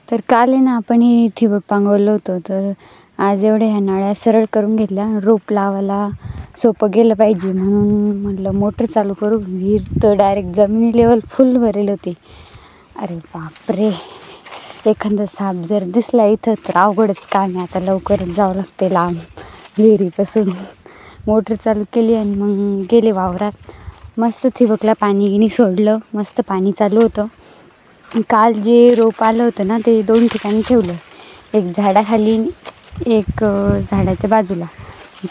तर काल आहे ना आपण हे ठिबक पांगवलं होतं, तर आज एवढ्या ह्या नाळ्या सरळ करून घेतल्या. रोप लावायला सोपं गेलं पाहिजे म्हणून म्हटलं मोटर चालू करू. विहीर तर डायरेक्ट जमिनी लेवल फुल भरेल होती. अरे बापरे, एखादा साप जर दिसला इथं तर अवघडच काम आहे. आता लवकरच जावं लागते लांब विहिरीपासून. मोटर चालू केली आणि मग गेले वावरात. मस्त ठिबकला पाणी सोडलं, मस्त पाणी चालू होतं. काल जे रोप आलं होतं ना ते 2 ठिकाणी ठेवलं, एक झाडाखाली एक झाडाच्या बाजूला.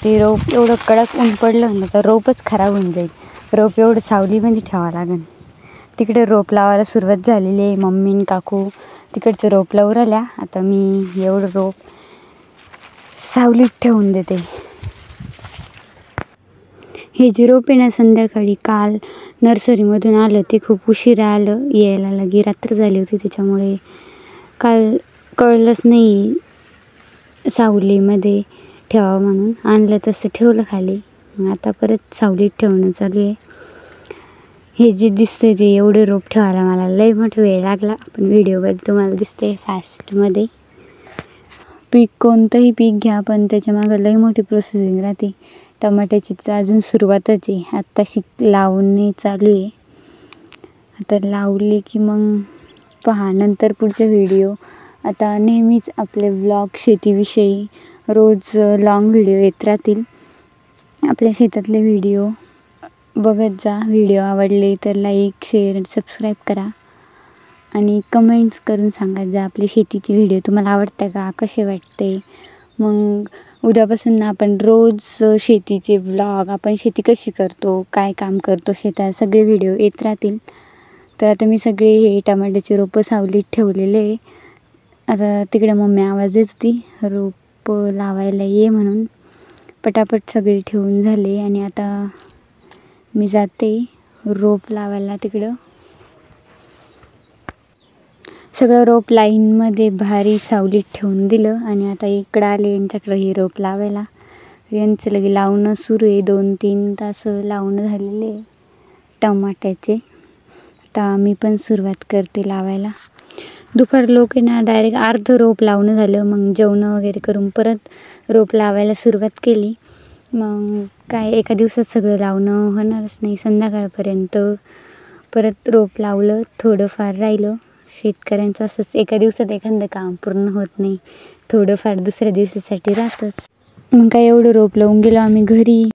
ते रोप एवढं कडक ऊन पडलं ना तर रोपच खराब होऊन जाईल. रोप एवढं सावलीमध्ये ठेवावं लागेल. तिकडे रोप लावायला सुरुवात झालेली आहे. मम्मी आणि काकू तिकडचे रोप लावून राहिल्या. आता मी एवढं रोप सावलीत ठेवून देते. हे जे रोप आहे ना संध्याकाळी काल नर्सरीमधून आलं, ते खूप उशिरा आलं. यायला लगे रात्र झाली होती, त्याच्यामुळे काल कळलंच नाही सावलीमध्ये ठेवावं म्हणून. आणलं तसं ठेवलं खाली. आता परत सावलीत ठेवणं चालू आहे. हे जे दिसतं जे एवढे रोप ठेवायला मला लई मोठा वेळ लागला, पण व्हिडिओमध्ये तुम्हाला दिसते फास्टमध्ये. पीक कोणतंही पीक घ्या पण त्याच्यामागं लई मोठी प्रोसेसिंग राहते. टमाट्याची अजून सुरुवातच आहे, आत्ताशी लावणी चालू आहे. आता लावली की मग पहा नंतर पुढचे व्हिडिओ. आता नेहमीच आपले व्लॉग शेतीविषयी रोज लॉंग व्हिडिओ येत राहतील. आपल्या शेतातले व्हिडिओ बघत जा. व्हिडिओ आवडले तर लाईक, शेअर, सबस्क्राईब करा आणि कमेंट्स करून सांगा जा आपली शेतीची व्हिडिओ तुम्हाला आवडतं का, कसे वाटते. मग उद्यापासून आपण रोज शेतीचे व्लॉग, आपण शेती कशी करतो, काय काम करतो शेतात, सगळे व्हिडिओ येत राहतील. तर आता मी सगळे हे टमाट्याचे रोपं सावलीत ठेवलेले आहे. आता तिकडे मम्मी आवाज देत होती रोपं लावायला ये म्हणून. पटापट सगळे ठेवून झाले आणि आता मी जाते रोप लावायला तिकडं. सगळं रोप लाईनमध्ये भारी सावलीत ठेवून दिलं आणि आता इकडं आले यांच्याकडं हे रोप लावायला. यांचं लगे लावणं सुरू आहे. 2-3 तास लावणं झालेले आहे टमाट्याचे. आता मी पण सुरुवात करते लावायला. दुपार लोक आहे ना डायरेक्ट अर्धं रोप लावणं झालं, मग जेवणं वगैरे करून परत रोप लावायला सुरुवात केली. मग काय एका दिवसात सगळं लावणं होणारच नाही. संध्याकाळपर्यंत परत रोप लावलं, थोडंफार राहिलं. शेतकऱ्यांचं असंच एका दिवसात एखादं काम पूर्ण होत नाही, थोडंफार दुसऱ्या दिवसासाठी राहतंच. मग काय एवढं रोप लावून गेलो आम्ही घरी.